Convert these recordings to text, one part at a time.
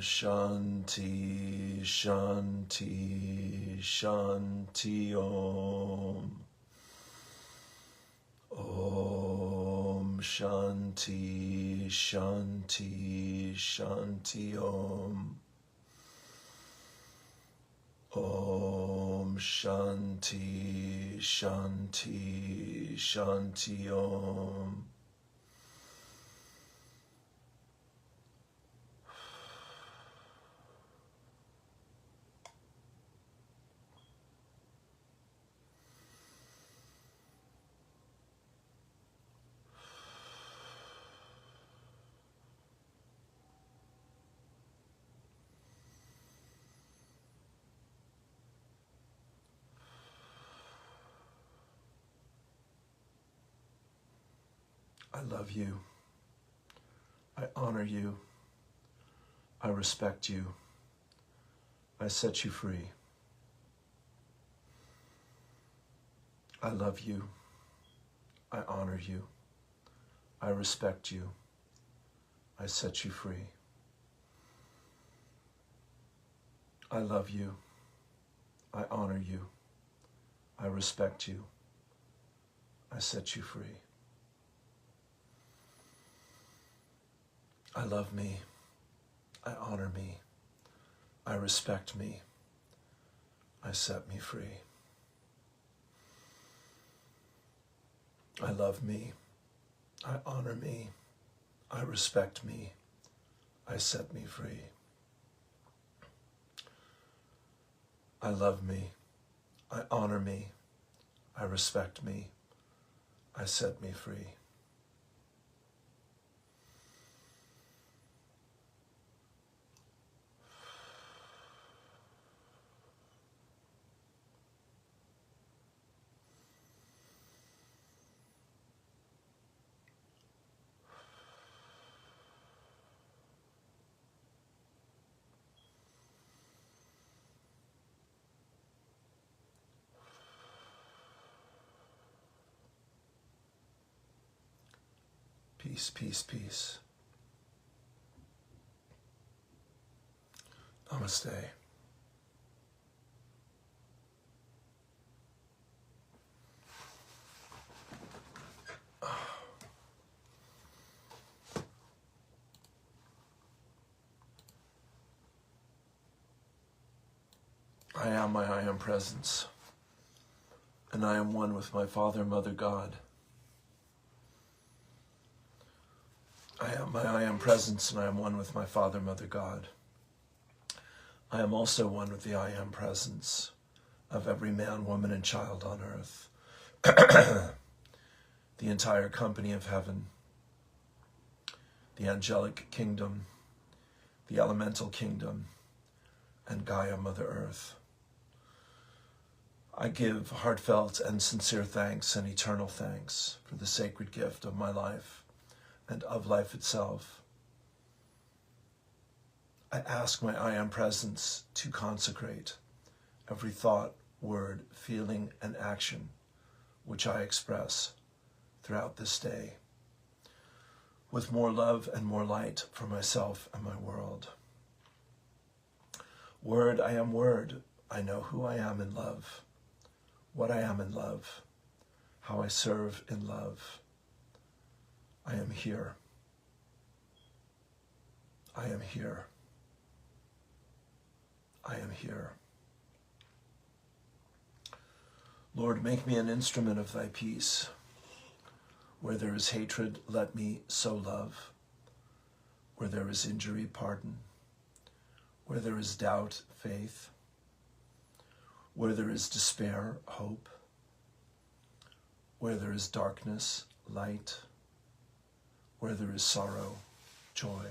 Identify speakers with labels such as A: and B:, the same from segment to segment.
A: Shanti, Shanti, Shanti Om. Om Shanti, Shanti, Shanti Om. Om Shanti, Shanti, Shanti Om. I love you. I honor you. I respect you. I set you free. I love you. I honor you. I respect you. I set you free. I love you. I honor you. I respect you. I set you free. I love me. I honor me. I respect me. I set me free. I love me. I honor me. I respect me. I set me free. I love me. I honor me. I respect me. I set me free. Peace, peace, peace. Namaste. I am my I am presence, and I am one with my Father, Mother, God. I am my I am presence, and I am one with my Father, Mother, God. I am also one with the I am presence of every man, woman, and child on earth, the entire company of heaven, the angelic kingdom, the elemental kingdom, and Gaia, Mother Earth. I give heartfelt and sincere thanks and eternal thanks for the sacred gift of my life and of life itself. I ask my I am presence to consecrate every thought, word, feeling, and action which I express throughout this day, with more love and more light for myself and my world. Word, I am word. I know who I am in love, what I am in love, how I serve in love. I am here. I am here. I am here. Lord, make me an instrument of thy peace. Where there is hatred, let me sow love. Where there is injury, pardon. Where there is doubt, faith. Where there is despair, hope. Where there is darkness, light. Where there is sorrow, joy.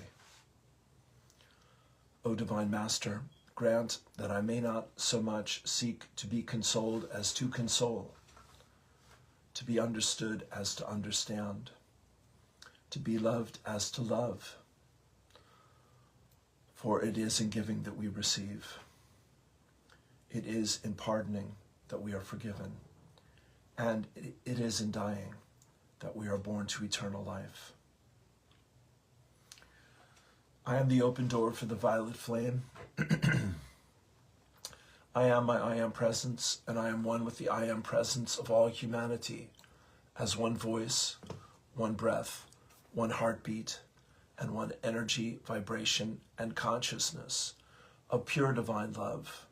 A: O Divine Master, grant that I may not so much seek to be consoled as to console, to be understood as to understand, to be loved as to love. For it is in giving that we receive. It is in pardoning that we are forgiven. And it is in dying that we are born to eternal life. I am the open door for the violet flame. I am my I am presence, and I am one with the I am presence of all humanity, as one voice, one breath, one heartbeat, and one energy, vibration, and consciousness of pure divine love.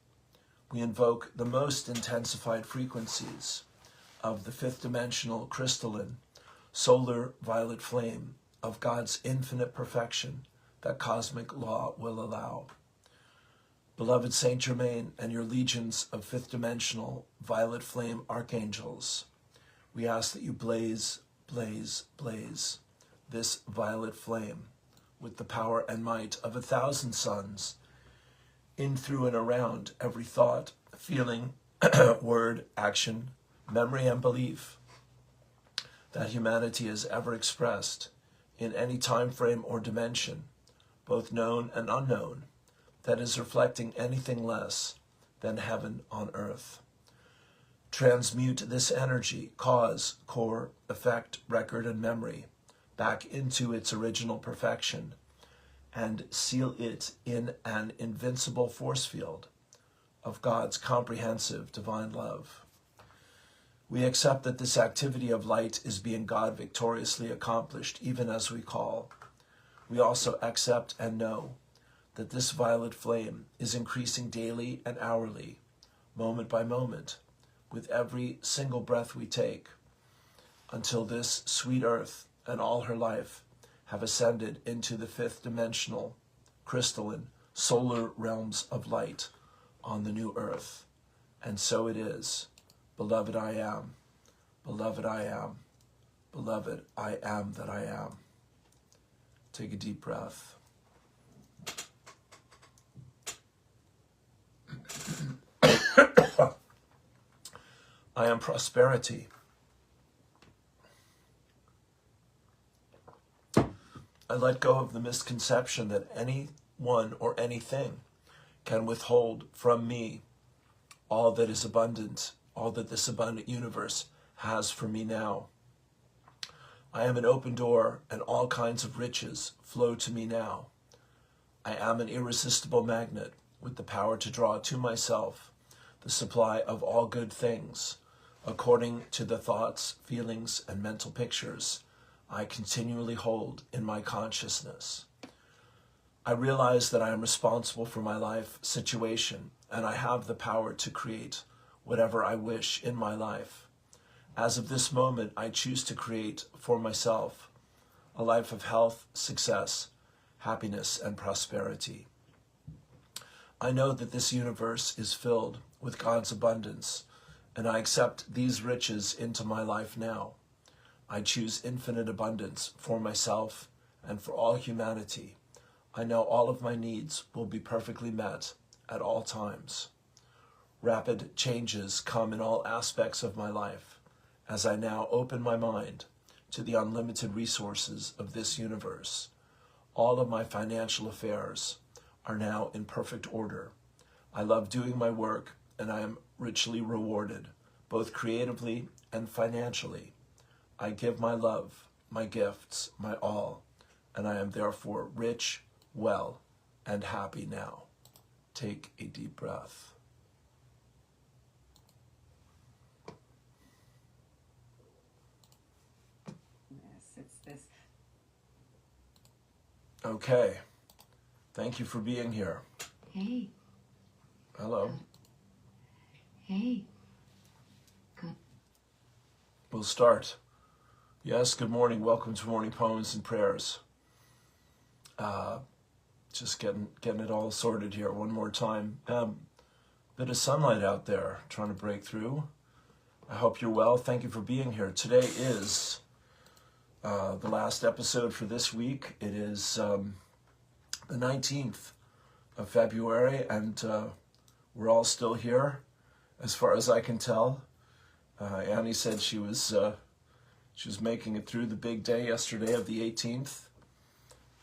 A: We invoke the most intensified frequencies of the fifth dimensional crystalline solar violet flame of God's infinite perfection that cosmic law will allow. Beloved Saint Germain and your legions of fifth dimensional violet flame archangels, we ask that you blaze, blaze, blaze this violet flame with the power and might of 1,000 suns in, through, and around every thought, feeling, word, action, memory, and belief that humanity has ever expressed in any time frame or dimension, both known and unknown, that is reflecting anything less than heaven on earth. Transmute this energy, cause, core, effect, record, and memory back into its original perfection and seal it in an invincible force field of God's comprehensive divine love. We accept that this activity of light is being God victoriously accomplished even as we call. We also accept and know that this violet flame is increasing daily and hourly, moment by moment, with every single breath we take, until this sweet earth and all her life have ascended into the fifth dimensional, crystalline, solar realms of light on the new earth. And so it is. Beloved, I am. Beloved, I am. Beloved, I am that I am. Take a deep breath. I am prosperity. I let go of the misconception that anyone or anything can withhold from me all that is abundant, all that this abundant universe has for me now. I am an open door, and all kinds of riches flow to me now. I am an irresistible magnet with the power to draw to myself the supply of all good things, according to the thoughts, feelings, and mental pictures I continually hold in my consciousness. I realize that I am responsible for my life situation, and I have the power to create whatever I wish in my life. As of this moment, I choose to create for myself a life of health, success, happiness, and prosperity. I know that this universe is filled with God's abundance, and I accept these riches into my life now. I choose infinite abundance for myself and for all humanity. I know all of my needs will be perfectly met at all times. Rapid changes come in all aspects of my life as I now open my mind to the unlimited resources of this universe. All of my financial affairs are now in perfect order. I love doing my work, and I am richly rewarded, both creatively and financially. I give my love, my gifts, my all, and I am therefore rich, well, and happy now. Take a deep breath.
B: Yes, it's this.
A: Okay. Thank you for being here.
B: Hey.
A: Hello.
B: Hey. Good.
A: We'll start. Yes, good morning. Welcome to Morning Poems and Prayers. Just getting it all sorted here one more time. Bit of sunlight out there, trying to break through. I hope you're well. Thank you for being here. Today is the last episode for this week. It is the 19th of February, and we're all still here, as far as I can tell. Annie said she was making it through the big day yesterday of the 18th,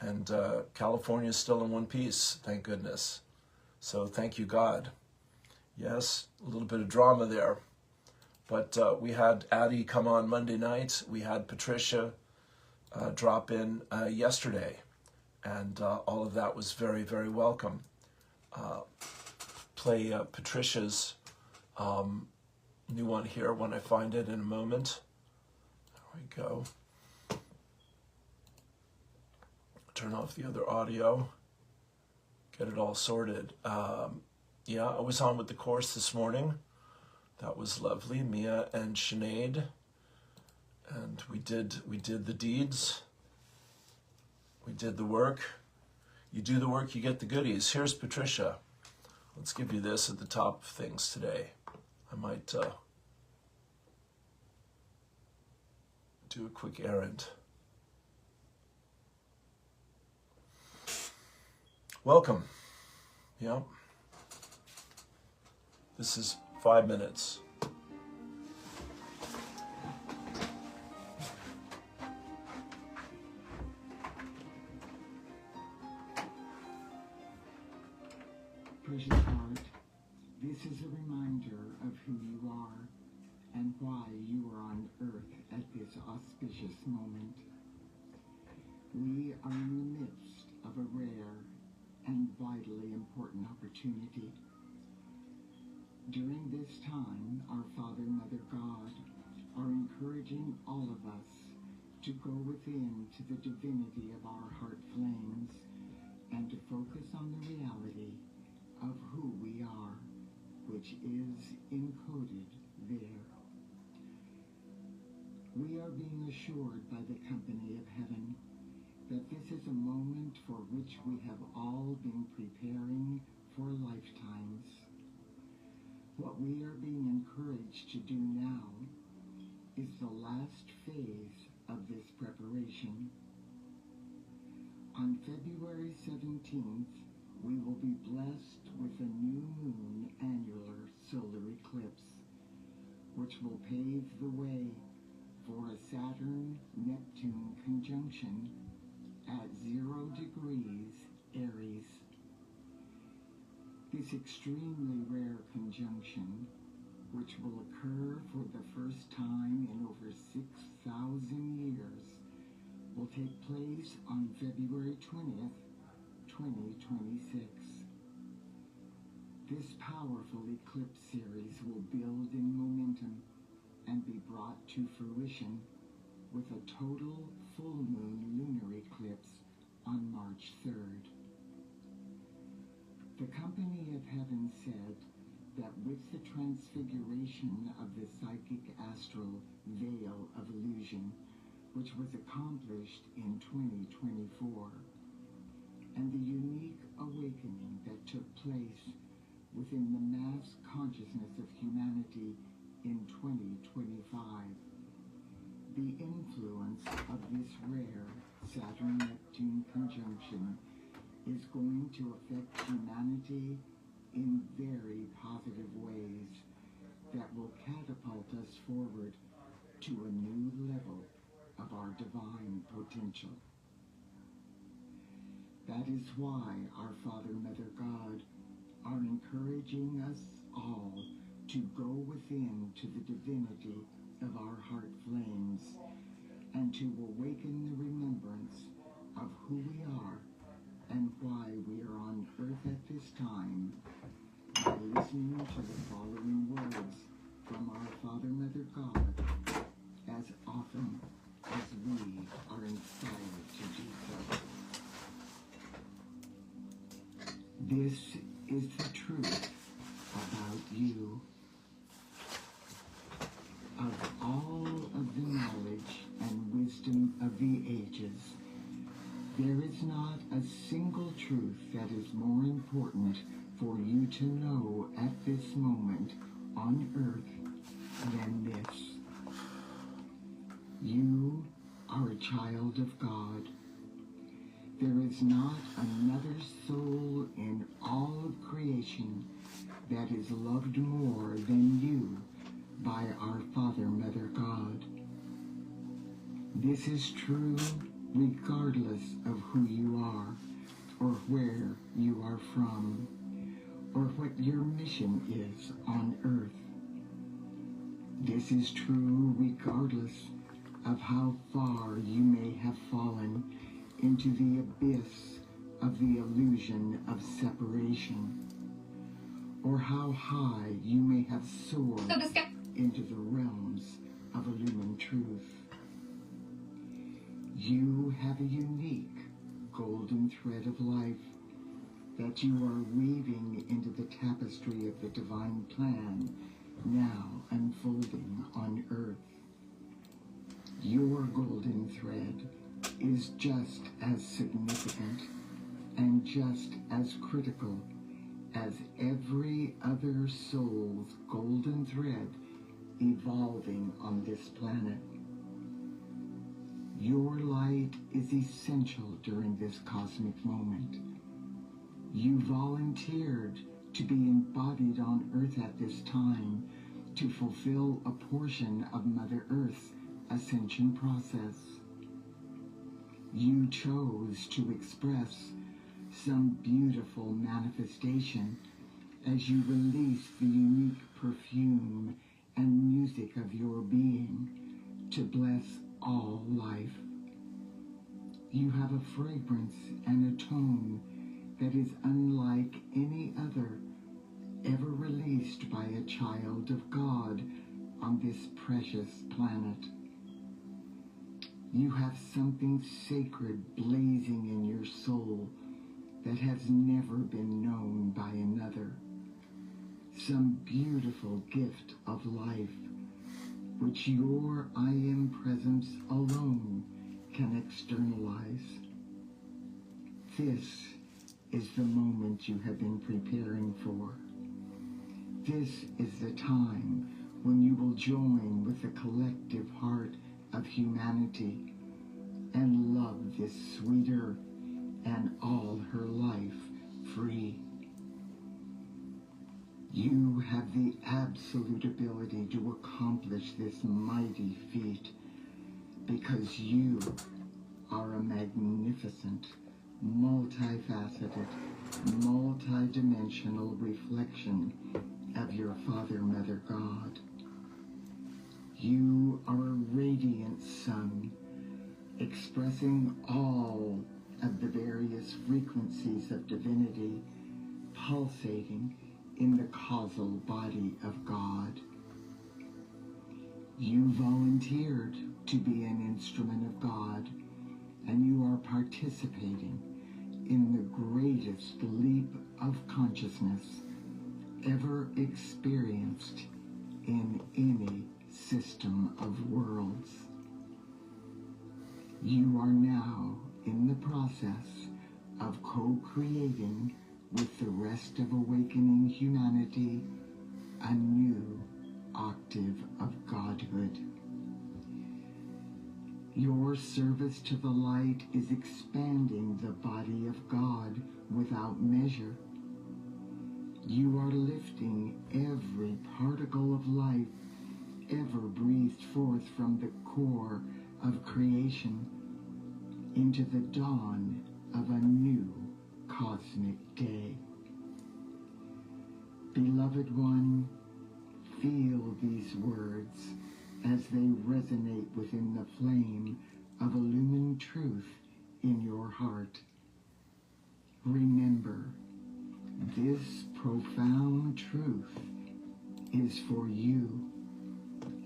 A: and California is still in one piece, thank goodness. So thank you, God. Yes, a little bit of drama there, but we had Addie come on Monday night. We had Patricia drop in yesterday, And all of that was very, very welcome. Play Patricia's new one here when I find it in a moment. There we go. Turn off the other audio. Get it all sorted. Yeah, I was on with the course this morning. That was lovely. Mia and Sinead. And we did the deeds. We did the work. You do the work, you get the goodies. Here's Patricia. Let's give you this at the top of things today. I might do a quick errand. Welcome. Yeah. This is 5 minutes.
C: Precious heart, this is a reminder of who you are and why you are on earth at this auspicious moment. We are in the midst of a rare and vitally important opportunity. During this time, our Father, Mother, God are encouraging all of us to go within to the divinity of our heart flames and to focus on the reality of who we are, which is encoded there. We are being assured by the company of heaven that this is a moment for which we have all been preparing for lifetimes. What we are being encouraged to do now is the last phase of this preparation. On February 17th, we will be blessed with a new moon annular solar eclipse, which will pave the way for a Saturn Neptune conjunction at 0 degrees Aries. This extremely rare conjunction, which will occur for the first time in over 6,000 years, will take place on February 20th, 2026. This powerful eclipse series will build in momentum and be brought to fruition with a total full moon lunar eclipse on March 3rd. The company of heaven said that with the transfiguration of the psychic astral veil of illusion, which was accomplished in 2024, and the unique awakening that took place within the mass consciousness of humanity in 2025, the influence of this rare Saturn-Neptune conjunction is going to affect humanity in very positive ways that will catapult us forward to a new level of our divine potential. That is why our Father, Mother, God are encouraging us all to go within to the divinity of our heart flames and to awaken the remembrance of who we are and why we are on earth at this time by listening to the following words from our Father, Mother, God as often as we are inspired to do so. This is the truth about you. Of all of the knowledge and wisdom of the ages, there is not a single truth that is more important for you to know at this moment on earth than this. You are a child of God. There is not another soul in all of creation that is loved more than you by our Father, Mother, God. This is true regardless of who you are, or where you are from, or what your mission is on earth. This is true regardless of how far you may have fallen into the abyss of the illusion of separation, or how high you may have soared into the realms of illumined truth. You have a unique golden thread of life that you are weaving into the tapestry of the divine plan now unfolding on earth. Your golden thread is just as significant and just as critical as every other soul's golden thread evolving on this planet. Your light is essential during this cosmic moment. You volunteered to be embodied on Earth at this time to fulfill a portion of Mother Earth's ascension process. You chose to express some beautiful manifestation as you release the unique perfume and music of your being to bless all life. You have a fragrance and a tone that is unlike any other ever released by a child of God on this precious planet. You have something sacred blazing in your soul that has never been known by another. Some beautiful gift of life which your I Am presence alone can externalize. This is the moment you have been preparing for. This is the time when you will join with the collective heart of humanity and love this sweeter and all her life free. You have the absolute ability to accomplish this mighty feat because you are a magnificent, multifaceted, multidimensional reflection of your Father, Mother God. You are a radiant sun, expressing all of the various frequencies of divinity, pulsating in the causal body of God. You volunteered to be an instrument of God, and you are participating in the greatest leap of consciousness ever experienced in any system of worlds. You are now in the process of co-creating with the rest of awakening humanity a new octave of godhood. Your service to the light is expanding the body of God without measure. You are lifting every particle of life ever breathed forth from the core of creation into the dawn of a new cosmic day. Beloved one, feel these words as they resonate within the flame of illumined truth in your heart. Remember, this profound truth is for you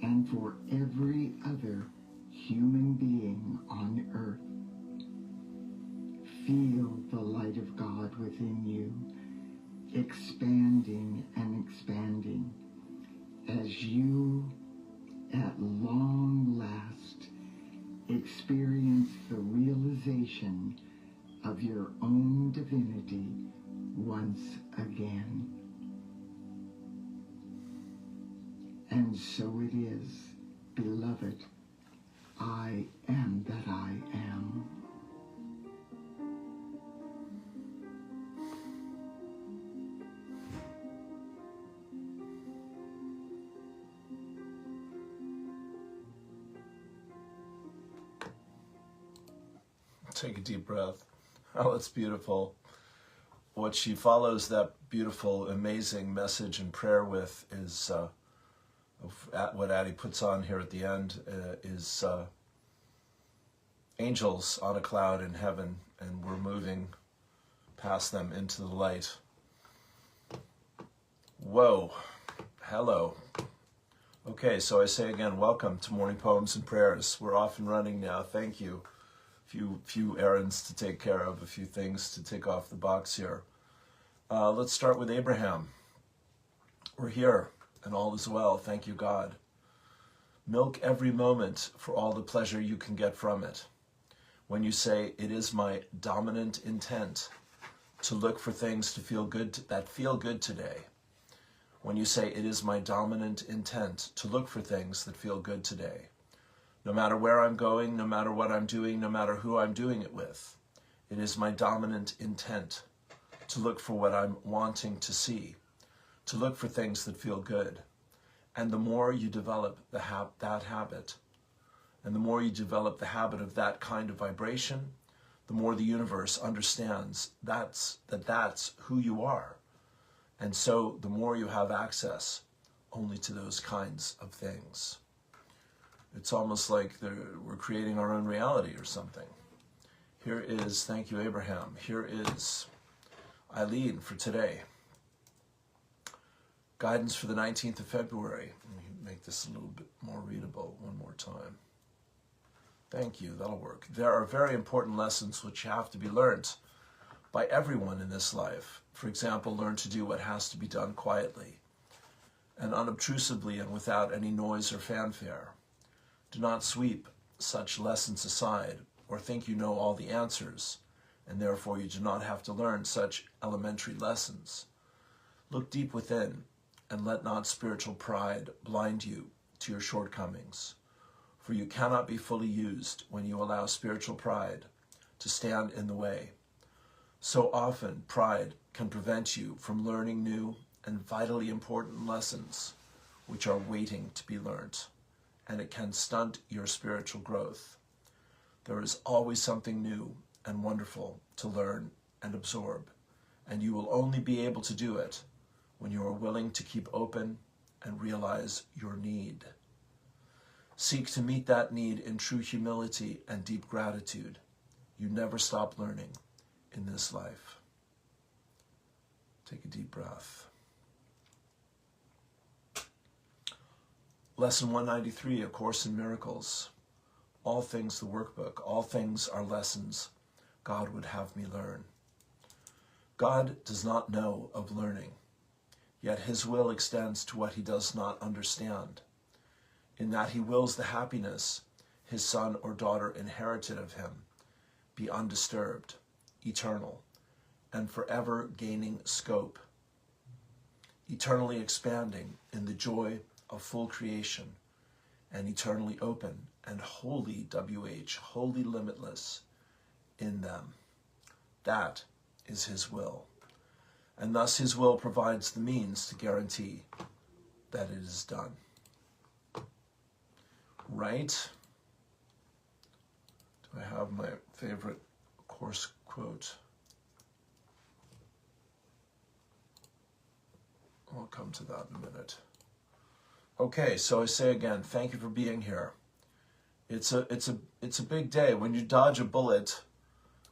C: and for every other human being on earth. Feel the light of God within you, expanding and expanding as you, at long last, experience the realization of your own divinity once again. And so it is, beloved, I am that I am.
A: Take a deep breath. Oh, it's beautiful. What she follows that beautiful, amazing message and prayer with is what Addie puts on here at the end is angels on a cloud in heaven, and we're moving past them into the light. Whoa. Hello. Okay, so I say again, welcome to Morning Poems and Prayers. We're off and running now. Thank you. Few errands to take care of, a few things to tick off the box here. Let's start with Abraham. We're here, and all is well. Thank you, God. Milk every moment for all the pleasure you can get from it. When you say, it is my dominant intent to look for things to feel good that feel good today. When you say, it is my dominant intent to look for things that feel good today. No matter where I'm going, no matter what I'm doing, no matter who I'm doing it with, it is my dominant intent to look for what I'm wanting to see, to look for things that feel good. And the more you develop that habit, and the more you develop the habit of that kind of vibration, the more the universe understands that's who you are. And so the more you have access only to those kinds of things. It's almost like we're creating our own reality or something. Here is, thank you, Abraham. Here is Eileen for today. Guidance for the 19th of February. Let me make this a little bit more readable one more time. Thank you, that'll work. There are very important lessons which have to be learned by everyone in this life. For example, learn to do what has to be done quietly and unobtrusively and without any noise or fanfare. Do not sweep such lessons aside or think you know all the answers, and therefore you do not have to learn such elementary lessons. Look deep within and let not spiritual pride blind you to your shortcomings, for you cannot be fully used when you allow spiritual pride to stand in the way. So often, pride can prevent you from learning new and vitally important lessons which are waiting to be learnt, and it can stunt your spiritual growth. There is always something new and wonderful to learn and absorb, and you will only be able to do it when you are willing to keep open and realize your need. Seek to meet that need in true humility and deep gratitude. You never stop learning in this life. Take a deep breath. Lesson 193, A Course in Miracles. All things the workbook, all things are lessons God would have me learn. God does not know of learning, yet his will extends to what he does not understand, in that he wills the happiness his son or daughter inherited of him be undisturbed, eternal, and forever gaining scope, eternally expanding in the joy of full creation, and eternally open and wholly wholly limitless in them. That is his will. And thus his will provides the means to guarantee that it is done. Right? Do I have my favorite course quote? I'll come to that in a minute. Okay, so I say again, thank you for being here. It's a big day. When you dodge a bullet,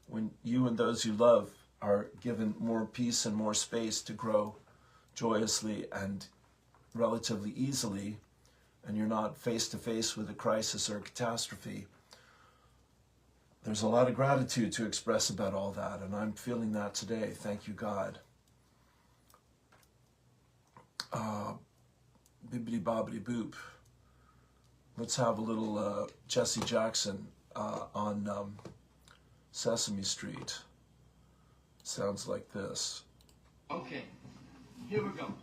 A: when you and those you love are given more peace and more space to grow joyously and relatively easily, and you're not face to face with a crisis or a catastrophe, there's a lot of gratitude to express about all that, and I'm feeling that today. Thank you, God. Bibbidi bobbidi boop. Let's have a little Jesse Jackson on Sesame Street. Sounds like this.
D: Okay, here we go.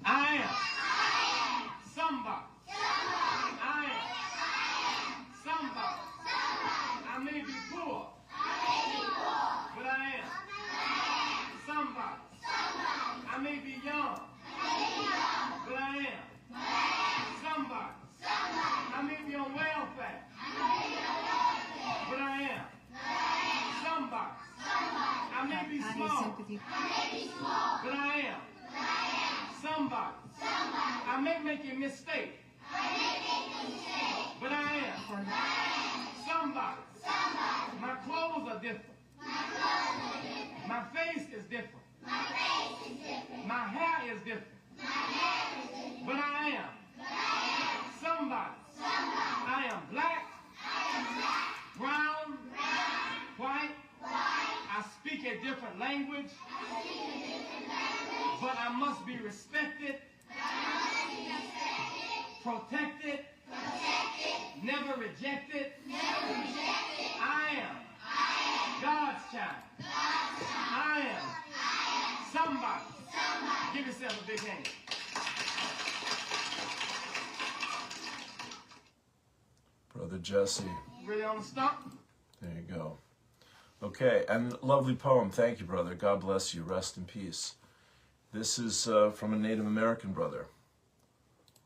D: I am somebody. I am somebody. I may be poor, but I am somebody. I may be young, but I am somebody. I may be on welfare, but I am somebody. I may be small, but I am somebody. I may make a mistake, but I am somebody. Somebody. My clothes are different. My face is different. My hair is different. But I am somebody. I am black, brown, white. I speak a different language. But I must be respected, protected, never rejected. I am God's child. I am somebody. Give yourself a big hand.
A: Brother Jesse.
D: Ready on the stump?
A: There you go. Okay, and lovely poem. Thank you, brother. God bless you. Rest in peace. This is from a Native American brother.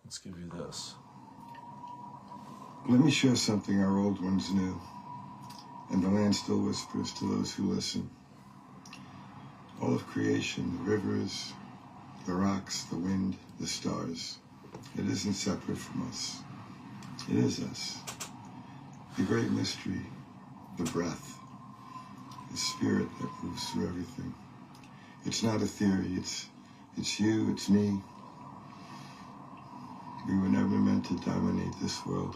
A: Let's give you this.
E: Let me share something our old ones knew, and the land still whispers to those who listen. All of creation, the rivers, the rocks, the wind, the stars, it isn't separate from us. It is us. The great mystery, the breath, the spirit that moves through everything. It's not a theory, it's you, it's me. We were never meant to dominate this world.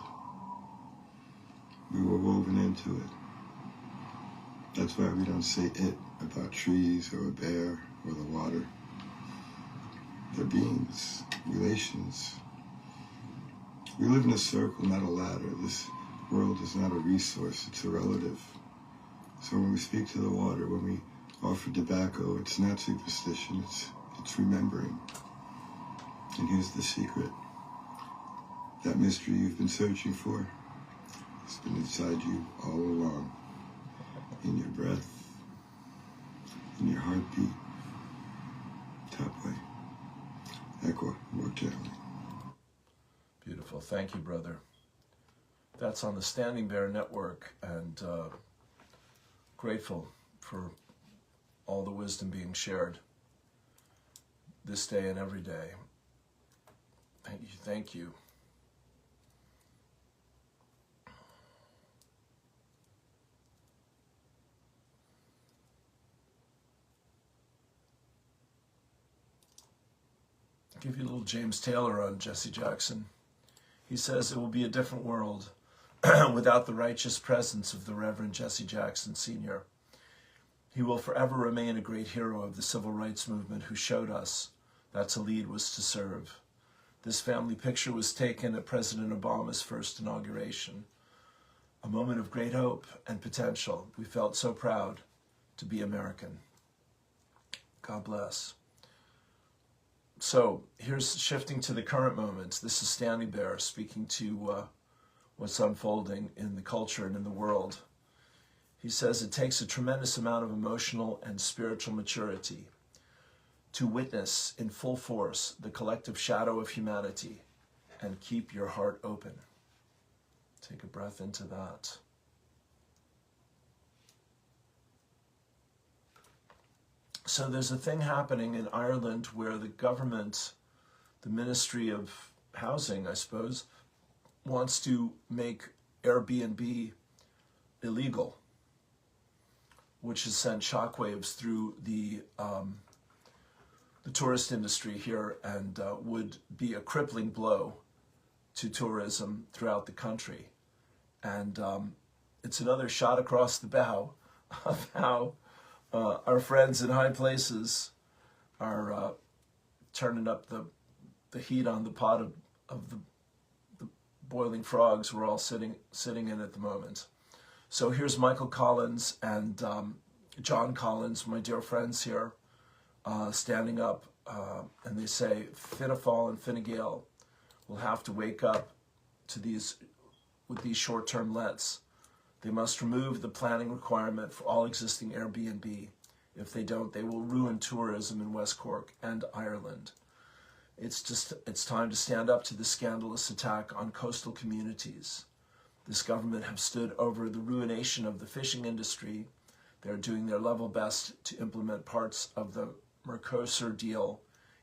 E: We were woven into it. That's why we don't say it about trees or a bear or the water. They're beings, relations. We live in a circle, not a ladder. This world is not a resource, it's a relative. So when we speak to the water, when we offer tobacco, it's not superstition, it's remembering. And here's the secret. That mystery you've been searching for, it's been inside you all along. In your breath, in your heartbeat, top way. Equa, more gently.
A: Beautiful. Thank you, brother. That's on the Standing Bear Network, and grateful for all the wisdom being shared this day and every day. Thank you. Thank you. I'll give you a little James Taylor on Jesse Jackson. He says it will be a different world without the righteous presence of the Reverend Jesse Jackson Sr. He will forever remain a great hero of the civil rights movement who showed us that to lead was to serve. This family picture was taken at President Obama's first inauguration. A moment of great hope and potential. We felt so proud to be American. God bless. So here's shifting to the current moments. This is Standing Bear speaking to what's unfolding in the culture and in the world. He says it takes a tremendous amount of emotional and spiritual maturity to witness in full force the collective shadow of humanity and keep your heart open. Take a breath into that. So there's a thing happening in Ireland where the government, the Ministry of Housing, I suppose, wants to make Airbnb illegal, which has sent shockwaves through the tourist industry here and would be a crippling blow to tourism throughout the country. And it's another shot across the bow of how our friends in high places are turning up the heat on the pot of the boiling frogs we're all sitting in at the moment. So here's Michael Collins and John Collins, my dear friends here, standing up, and they say Fianna Fáil and Fine Gael will have to wake up to these short-term lets. They must remove the planning requirement for all existing Airbnb. If they don't, they will ruin tourism in West Cork and Ireland. It's time to stand up to this scandalous attack on coastal communities. This government have stood over the ruination of the fishing industry. They're doing their level best to implement parts of the Mercosur deal.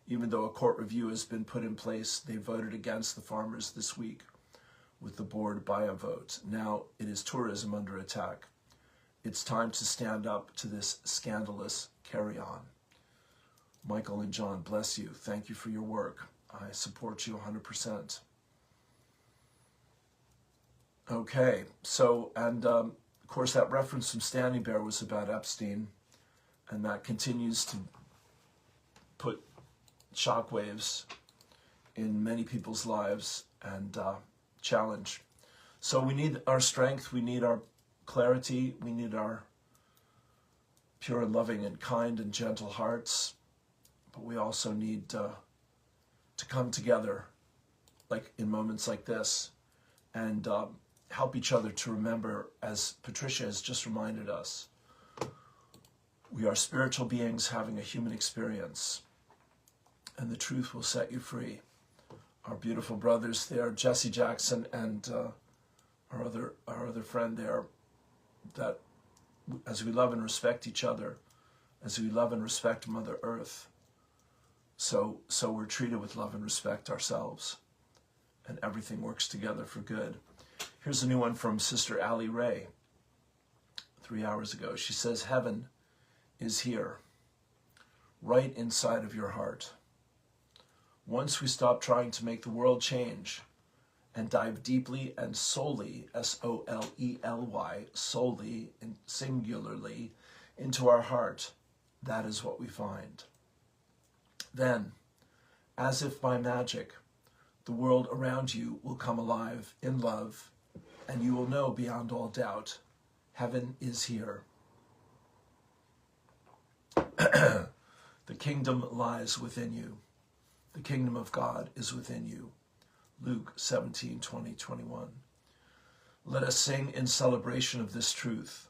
A: Even though a court review has been put in place, they voted against the farmers this week. with the board by a vote. Now it is tourism under attack. It's time to stand up to this scandalous carry-on. Michael and John, bless you. Thank you for your work. I support you 100%. Okay, so, and of course that reference from Standing Bear was about Epstein, and that continues to put shockwaves in many people's lives and challenge. So we need our strength, we need our clarity, we need our pure and loving and kind and gentle hearts, but we also need to come together, like in moments like this, and help each other to remember, as Patricia has just reminded us, we are spiritual beings having a human experience, and the truth will set you free. Our beautiful brothers there, Jesse Jackson and our other friend there, that as we love and respect each other, as we love and respect Mother Earth, so we're treated with love and respect ourselves, and everything works together for good. Here's a new one from Sister Allie Ray, 3 hours ago. She says, heaven is here, right inside of your heart. Once we stop trying to make the world change and dive deeply and solely, S-O-L-E-L-Y, solely and singularly into our heart, that is what we find. Then, as if by magic, the world around you will come alive in love, and you will know beyond all doubt, heaven is here. The kingdom lies within you. The kingdom of God is within you. Luke 17, 20, 21. Let us sing in celebration of this truth.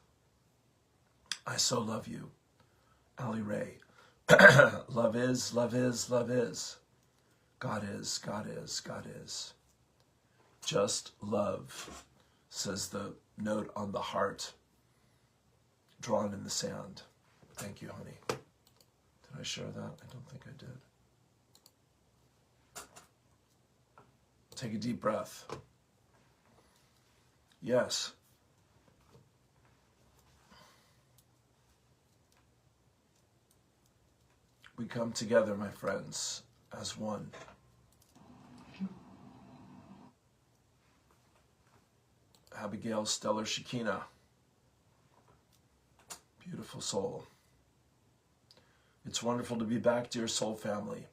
A: I so love you. Ali Ray. Love is, love is, love is. God is, God is, God is. Just love, says the note on the heart, drawn in the sand. Thank you, honey. Did I share that? I don't think I did. Take a deep breath. Yes. We come together, my friends, as one. Abigail Stellar Shekinah. Beautiful soul. It's wonderful to be back, dear soul family.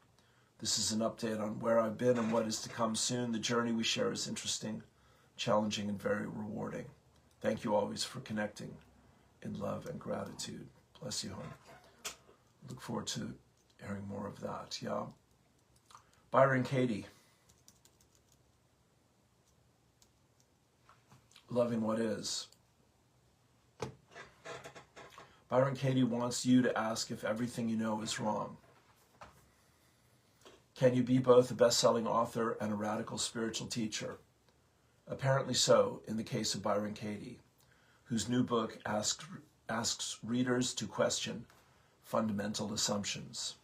A: This is an update on where I've been and what is to come soon. The journey we share is interesting, challenging, and very rewarding. Thank you always for connecting in love and gratitude. Bless you, hon. Look forward to hearing more of that. Yeah. Byron Katie. Loving what is. Byron Katie wants you to ask if everything you know is wrong. Can you be both a best-selling author and a radical spiritual teacher? Apparently so, in the case of Byron Katie, whose new book asks readers to question fundamental assumptions.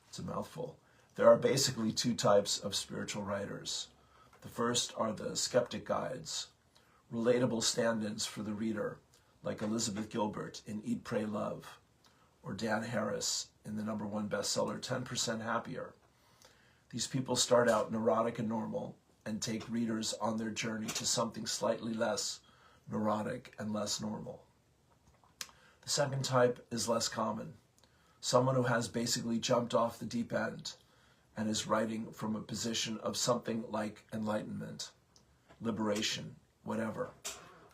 A: It's a mouthful. There are basically two types of spiritual writers. The first are the skeptic guides, relatable stand-ins for the reader, like Elizabeth Gilbert in Eat, Pray, Love, or Dan Harris in the #1 bestseller, 10% Happier. These people start out neurotic and normal and take readers on their journey to something slightly less neurotic and less normal. The second type is less common. Someone who has basically jumped off the deep end and is writing from a position of something like enlightenment, liberation, whatever.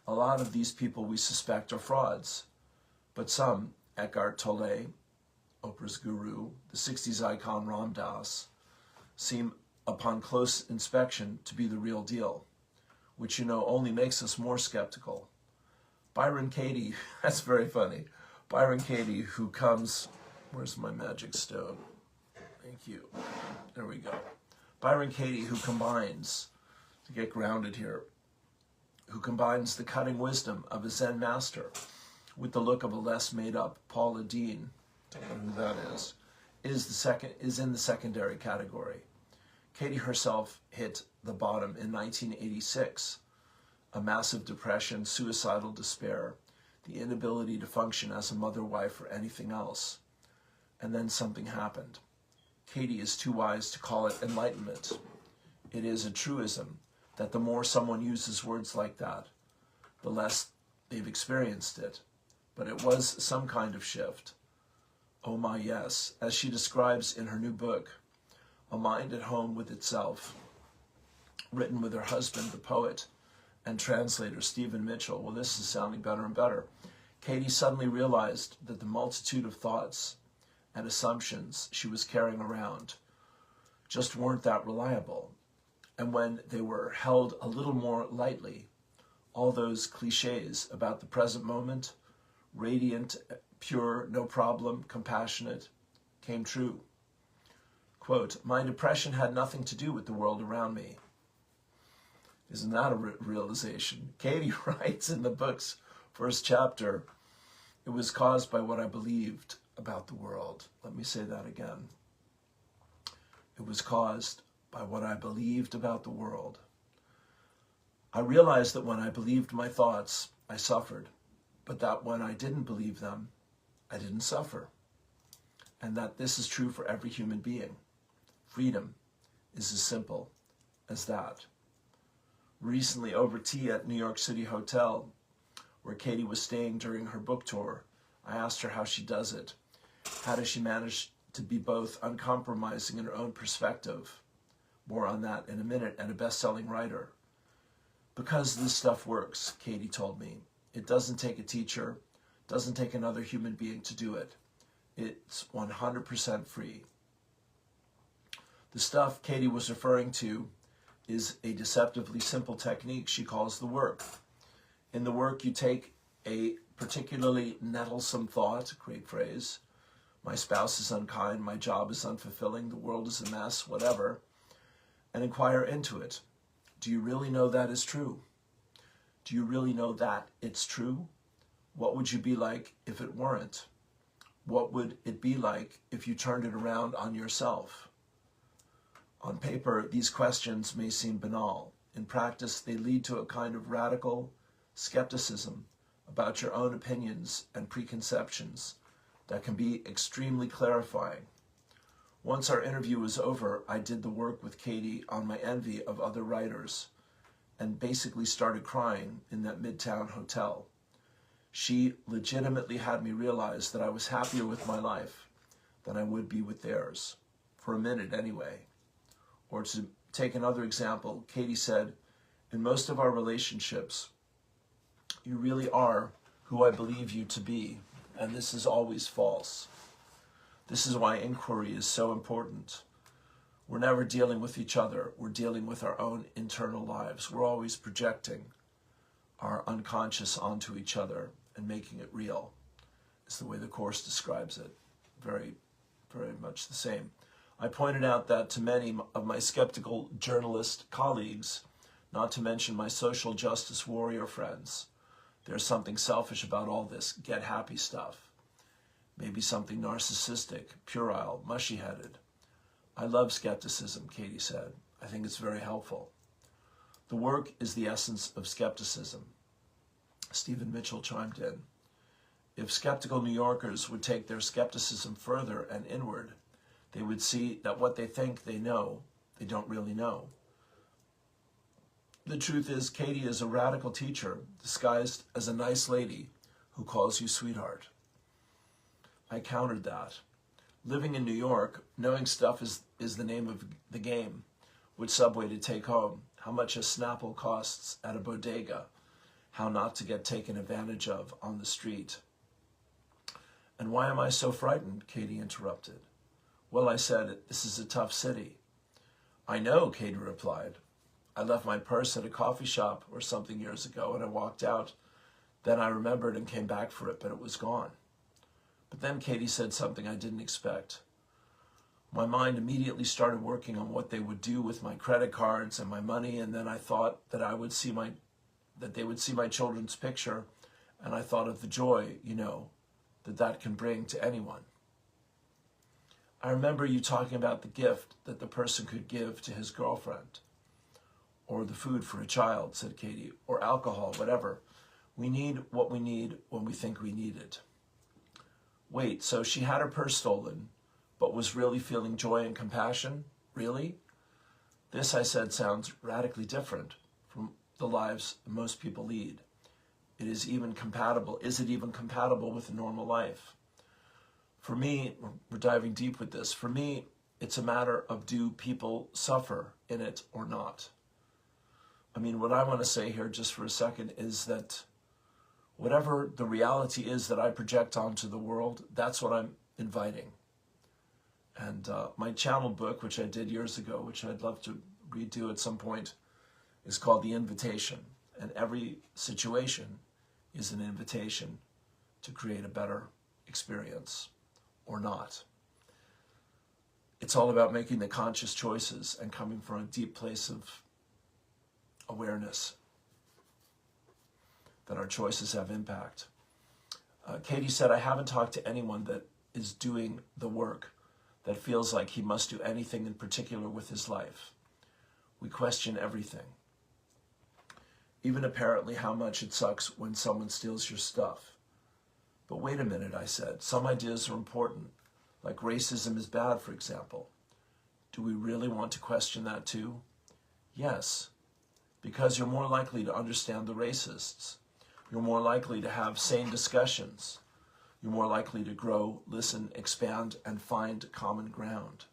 A: A lot of these people we suspect are frauds, but some, Eckhart Tolle, Oprah's guru, the 60s icon Ram Dass, seem upon close inspection to be the real deal, which you know only makes us more skeptical. Byron Katie, that's very funny. Byron Katie, who comes, where's my magic stone? Thank you. There we go. Byron Katie, who combines, to get grounded here, who combines the cutting wisdom of a Zen master with the look of a less made-up Paula Deen, don't know who that is in the secondary category. Katie herself hit the bottom in 1986 a massive depression, suicidal despair, the inability to function as a mother, wife, or anything else. And then something happened. Katie is too wise to call it enlightenment. It is a truism that the more someone uses words like that, the less they've experienced it. But it was some kind of shift. Oh my, yes, as she describes in her new book, A Mind at Home with Itself, written with her husband, the poet and translator Stephen Mitchell. Well, this is sounding better and better. Katie suddenly realized that the multitude of thoughts and assumptions she was carrying around just weren't that reliable. And when they were held a little more lightly, all those cliches about the present moment, radiant, pure, no problem, compassionate, came true. Quote, my depression had nothing to do with the world around me. Isn't that a realization? Katie writes in the book's first chapter, it was caused by what I believed about the world. Let me say that again. It was caused by what I believed about the world. I realized that when I believed my thoughts, I suffered, but that when I didn't believe them, I didn't suffer. And that this is true for every human being. Freedom is as simple as that. Recently, over tea at New York City Hotel, where Katie was staying during her book tour, I asked her how she does it. How does she manage to be both uncompromising in her own perspective, more on that in a minute, and a best-selling writer? Because this stuff works, Katie told me. It doesn't take a teacher, doesn't take another human being to do it. It's 100% free. The stuff Katie was referring to is a deceptively simple technique she calls the work. In the work, you take a particularly nettlesome thought, great phrase, my spouse is unkind, my job is unfulfilling, the world is a mess, whatever, and inquire into it. Do you really know that is true? Do you really know that it's true? What would you be like if it weren't? What would it be like if you turned it around on yourself? On paper, these questions may seem banal. In practice, they lead to a kind of radical skepticism about your own opinions and preconceptions that can be extremely clarifying. Once our interview was over, I did the work with Katie on my envy of other writers and basically started crying in that Midtown hotel. She legitimately had me realize that I was happier with my life than I would be with theirs, for a minute anyway. Or to take another example, Katie said, in most of our relationships, you really are who I believe you to be, and this is always false. This is why inquiry is so important. We're never dealing with each other. We're dealing with our own internal lives. We're always projecting our unconscious onto each other and making it real. It's the way the Course describes it. Very, very much the same. I pointed out that to many of my skeptical journalist colleagues, not to mention my social justice warrior friends, there's something selfish about all this get happy stuff. Maybe something narcissistic, puerile, mushy-headed. I love skepticism, Katie said. I think it's very helpful. The work is the essence of skepticism. Stephen Mitchell chimed in. If skeptical New Yorkers would take their skepticism further and inward, they would see that what they think they know, they don't really know. The truth is, Katie is a radical teacher disguised as a nice lady who calls you sweetheart. I countered that. Living in New York, knowing stuff is the name of the game. Which subway to take home, how much a Snapple costs at a bodega, how not to get taken advantage of on the street. And why am I so frightened? Katie interrupted. Well, I said, this is a tough city. I know, Katie replied. I left my purse at a coffee shop or something years ago and I walked out. Then I remembered and came back for it, but it was gone. But then Katie said something I didn't expect. My mind immediately started working on what they would do with my credit cards and my money, and then I thought that they would see my children's picture, and I thought of the joy, that can bring to anyone. I remember you talking about the gift that the person could give to his girlfriend. or the food for a child, said Katie, or alcohol, whatever. We need what we need when we think we need it. Wait, so she had her purse stolen, but was really feeling joy and compassion? Really? This, I said, sounds radically different from the lives most people lead. Is it even compatible with a normal life? For me, we're diving deep with this. For me, it's a matter of, do people suffer in it or not? I mean, what I want to say here just for a second is that whatever the reality is that I project onto the world, that's what I'm inviting. And my channel book, which I did years ago, which I'd love to redo at some point, is called The Invitation. And every situation is an invitation to create a better experience or not. It's all about making the conscious choices and coming from a deep place of awareness that our choices have impact. Katie said, I haven't talked to anyone that is doing the work that feels like he must do anything in particular with his life. We question everything. Even apparently how much it sucks when someone steals your stuff. But wait a minute, I said. Some ideas are important, like racism is bad, for example. Do we really want to question that too? Yes, because you're more likely to understand the racists. You're more likely to have sane discussions. You're more likely to grow, listen, expand, and find common ground.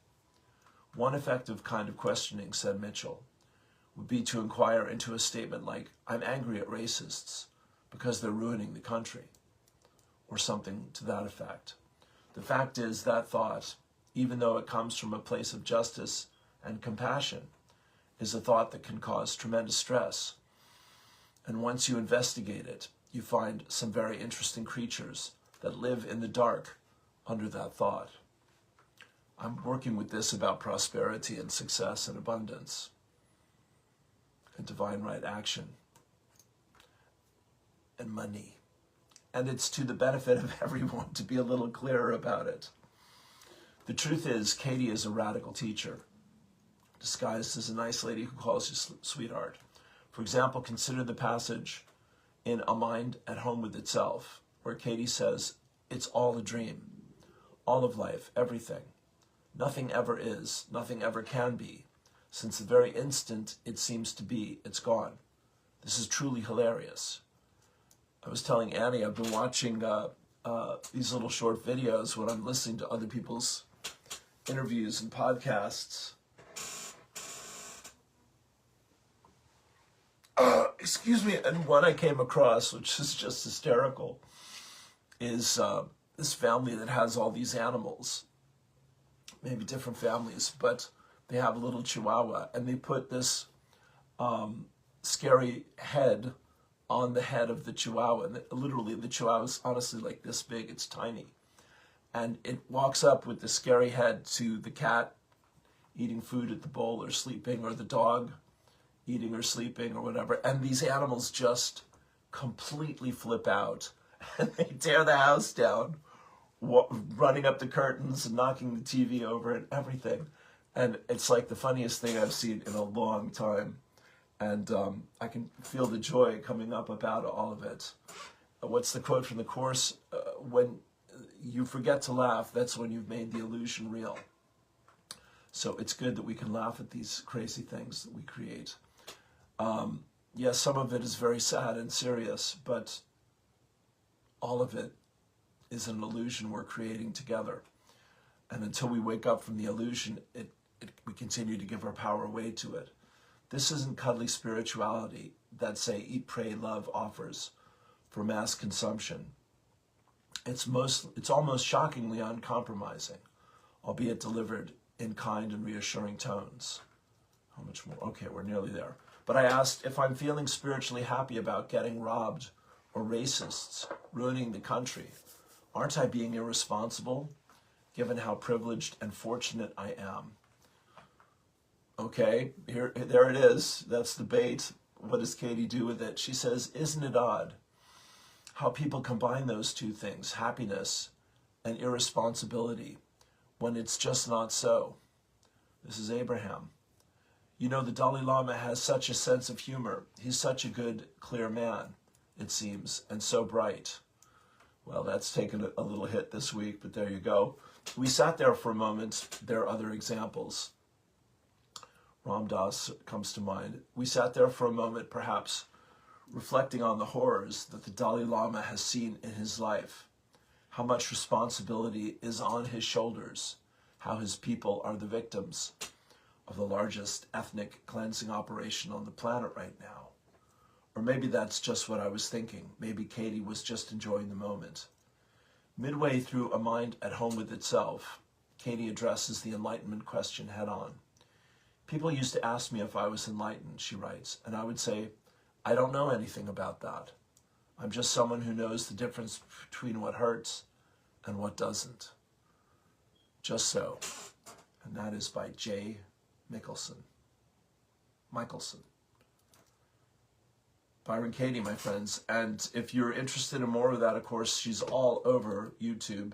A: One effective kind of questioning, said Mitchell, would be to inquire into a statement like, I'm angry at racists because they're ruining the country, or something to that effect. The fact is that thought, even though it comes from a place of justice and compassion, is a thought that can cause tremendous stress. And once you investigate it, you find some very interesting creatures that live in the dark under that thought. I'm working with this about prosperity and success and abundance and divine right action and money. And it's to the benefit of everyone to be a little clearer about it. The truth is, Katie is a radical teacher, disguised as a nice lady who calls you sweetheart. For example, consider the passage in A Mind at Home with Itself, where Katie says, it's all a dream, all of life, everything. Nothing ever is, nothing ever can be. Since the very instant it seems to be, it's gone. This is truly hilarious. I was telling Annie, I've been watching these little short videos when I'm listening to other people's interviews and podcasts. Excuse me, and one I came across, which is just hysterical, is this family that has all these animals, maybe different families, but they have a little chihuahua, and they put this scary head on the head of the chihuahua. And literally, the chihuahua is honestly like this big, it's tiny. And it walks up with the scary head to the cat eating food at the bowl or sleeping, or the dog eating or sleeping or whatever. And these animals just completely flip out and they tear the house down, running up the curtains and knocking the TV over and everything. And it's like the funniest thing I've seen in a long time. And I can feel the joy coming up about all of it. What's the quote from the Course? When you forget to laugh, that's when you've made the illusion real. So it's good that we can laugh at these crazy things that we create. Yes, some of it is very sad and serious, but all of it is an illusion we're creating together. And until we wake up from the illusion, we continue to give our power away to it. This isn't cuddly spirituality that, say, Eat, Pray, Love offers for mass consumption. It's almost shockingly uncompromising, albeit delivered in kind and reassuring tones. How much more? Okay, we're nearly there. But I asked, if I'm feeling spiritually happy about getting robbed or racists ruining the country, aren't I being irresponsible, given how privileged and fortunate I am? Okay, there it is. That's the bait. What does Katie do with it? She says, isn't it odd how people combine those two things, happiness and irresponsibility, when it's just not so? This is Abraham. You know, the Dalai Lama has such a sense of humor. He's such a good, clear man, it seems, and so bright. Well, that's taken a little hit this week, but there you go. We sat there for a moment. There are other examples. Ram Dass comes to mind. We sat there for a moment, perhaps, reflecting on the horrors that the Dalai Lama has seen in his life, how much responsibility is on his shoulders, how his people are the victims of the largest ethnic cleansing operation on the planet right now. Or maybe that's just what I was thinking. Maybe Katie was just enjoying the moment. Midway through A Mind at Home with Itself, Katie addresses the enlightenment question head on. People used to ask me if I was enlightened, she writes, and I would say, I don't know anything about that. I'm just someone who knows the difference between what hurts and what doesn't. Just so. And that is by J. Michelson. Byron Katie, my friends. And if you're interested in more of that, of course, she's all over YouTube.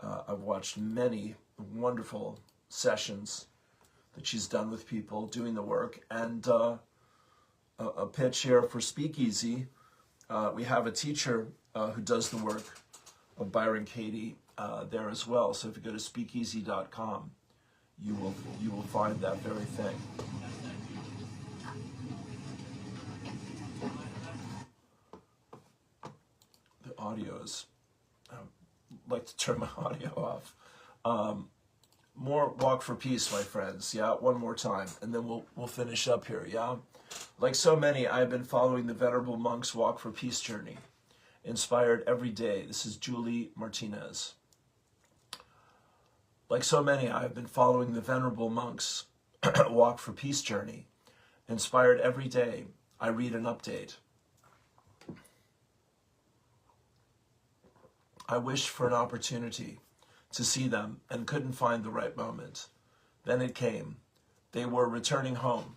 A: I've watched many wonderful sessions that she's done with people doing the work. And a pitch here for Speakeasy. We have a teacher who does the work of Byron Katie there as well. So if you go to speakeasy.com, you will find that very thing. The audios. I'd like to turn my audio off. More Walk for Peace, my friends. Yeah, one more time, and then we'll finish up here. Yeah, like so many, I've been following the Venerable Monk's Walk for Peace journey, inspired every day. This is Julie Martinez. Like so many, I have been following the Venerable Monk's Walk for Peace journey. Inspired every day, I read an update. I wished for an opportunity to see them and couldn't find the right moment. Then it came. They were returning home.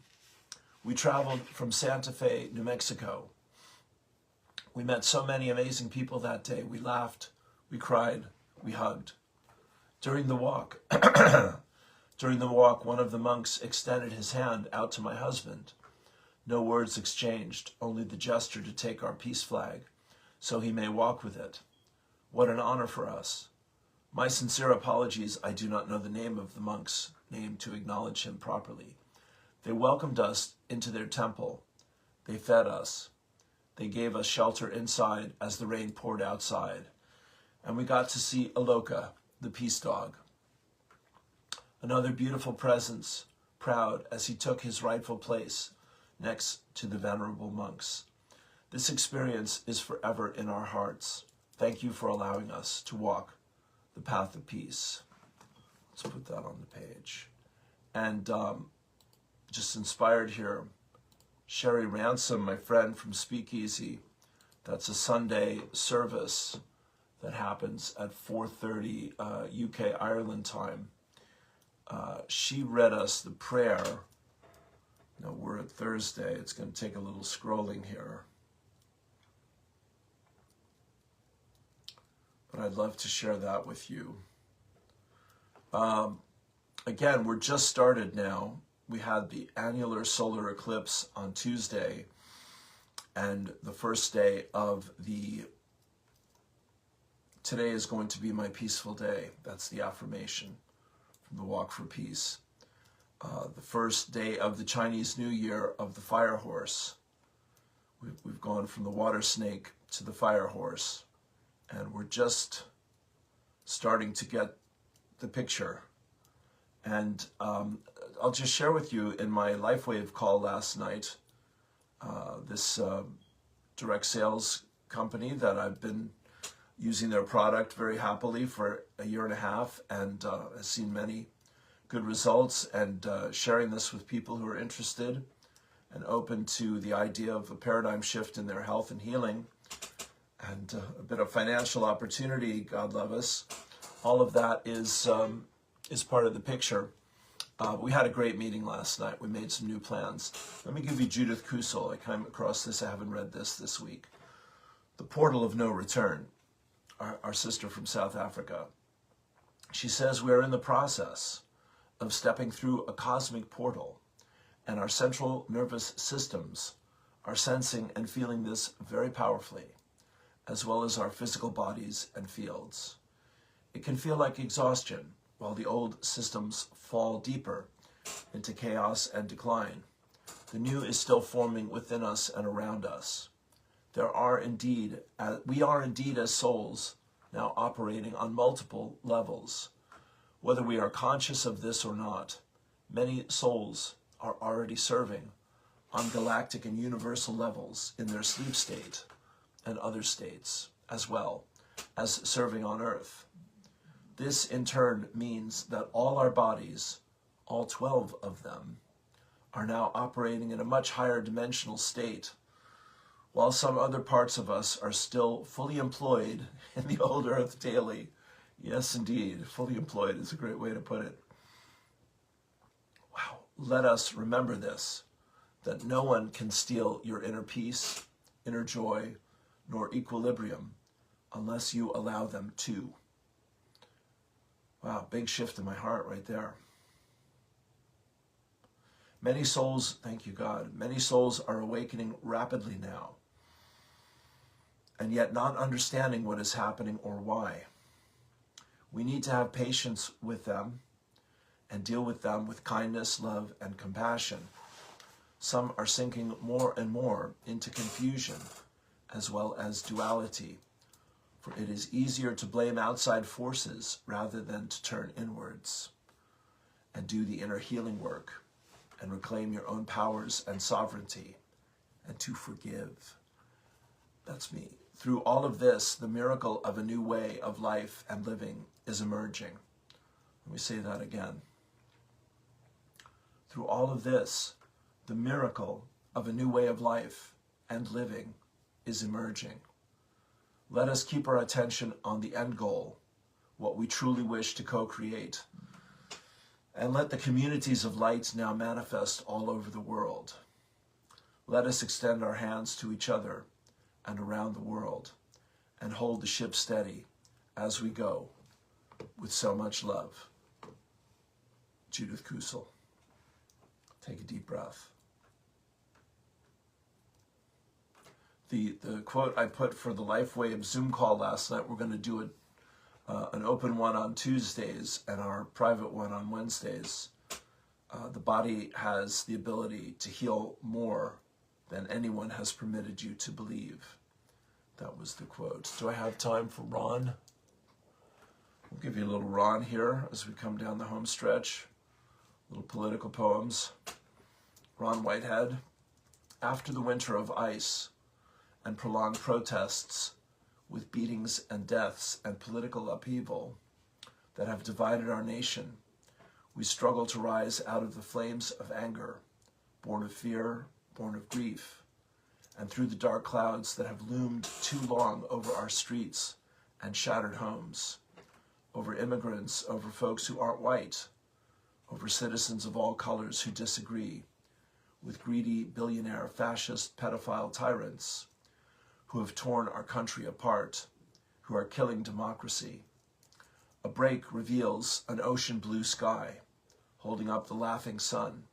A: We traveled from Santa Fe, New Mexico. We met so many amazing people that day. We laughed, we cried, we hugged. During the walk, one of the monks extended his hand out to my husband. No words exchanged, only the gesture to take our peace flag, so he may walk with it. What an honor for us. My sincere apologies, I do not know the name of the monk's name to acknowledge him properly. They welcomed us into their temple. They fed us. They gave us shelter inside as the rain poured outside. And we got to see Aloka, the peace dog. Another beautiful presence, proud as he took his rightful place next to the venerable monks. This experience is forever in our hearts. Thank you for allowing us to walk the path of peace. Let's put that on the page. And just inspired here, Sherry Ransom, my friend from Speakeasy. That's a Sunday service that happens at 4:30 UK Ireland time. She read us the prayer. No, we're at Thursday. It's going to take a little scrolling here. But I'd love to share that with you. Again, we're just started now. We had the annular solar eclipse on Tuesday, and the first day of today is going to be my peaceful day. That's the affirmation from the Walk for Peace. The first day of the Chinese New Year of the fire horse. We've gone from the water snake to the fire horse, and we're just starting to get the picture. And I'll just share with you, in my LifeWave call last night, this direct sales company that I've been using their product very happily for a year and a half, and has seen many good results, and sharing this with people who are interested and open to the idea of a paradigm shift in their health and healing, and a bit of financial opportunity, God love us. All of that is part of the picture. We had a great meeting last night. We made some new plans. Let me give you Judith Kusel. I came across this. I haven't read this week. The Portal of No Return, our sister from South Africa. She says we are in the process of stepping through a cosmic portal, and our central nervous systems are sensing and feeling this very powerfully, as well as our physical bodies and fields. It can feel like exhaustion while the old systems fall deeper into chaos and decline. The new is still forming within us and around us. We are indeed as souls now operating on multiple levels. Whether we are conscious of this or not, many souls are already serving on galactic and universal levels in their sleep state and other states, as well as serving on Earth. This in turn means that all our bodies, all 12 of them, are now operating in a much higher dimensional state, while some other parts of us are still fully employed in the old Earth daily. Yes, indeed, fully employed is a great way to put it. Wow, let us remember this, that no one can steal your inner peace, inner joy, nor equilibrium unless you allow them to. Wow, big shift in my heart right there. Many souls, thank you God, many souls are awakening rapidly now, and yet not understanding what is happening or why. We need to have patience with them and deal with them with kindness, love, and compassion. Some are sinking more and more into confusion as well as duality, for it is easier to blame outside forces rather than to turn inwards and do the inner healing work and reclaim your own powers and sovereignty, and to forgive. That's me. Through all of this, the miracle of a new way of life and living is emerging. Let me say that again. Through all of this, the miracle of a new way of life and living is emerging. Let us keep our attention on the end goal, what we truly wish to co-create, and let the communities of light now manifest all over the world. Let us extend our hands to each other and around the world and hold the ship steady as we go with so much love. Judith Kusel. Take a deep breath. The quote I put for the LifeWave Zoom call last night, we're going to do an open one on Tuesdays and our private one on Wednesdays. The body has the ability to heal more than anyone has permitted you to believe. That was the quote. Do I have time for Ron? We'll give you a little Ron here as we come down the home stretch. Little political poems. Ron Whitehead. After the winter of ice and prolonged protests with beatings and deaths and political upheaval that have divided our nation, we struggle to rise out of the flames of anger, born of fear, born of grief, and through the dark clouds that have loomed too long over our streets and shattered homes, over immigrants, over folks who aren't white, over citizens of all colors who disagree with greedy, billionaire, fascist, pedophile tyrants who have torn our country apart, who are killing democracy. A break reveals an ocean blue sky, holding up the laughing sun.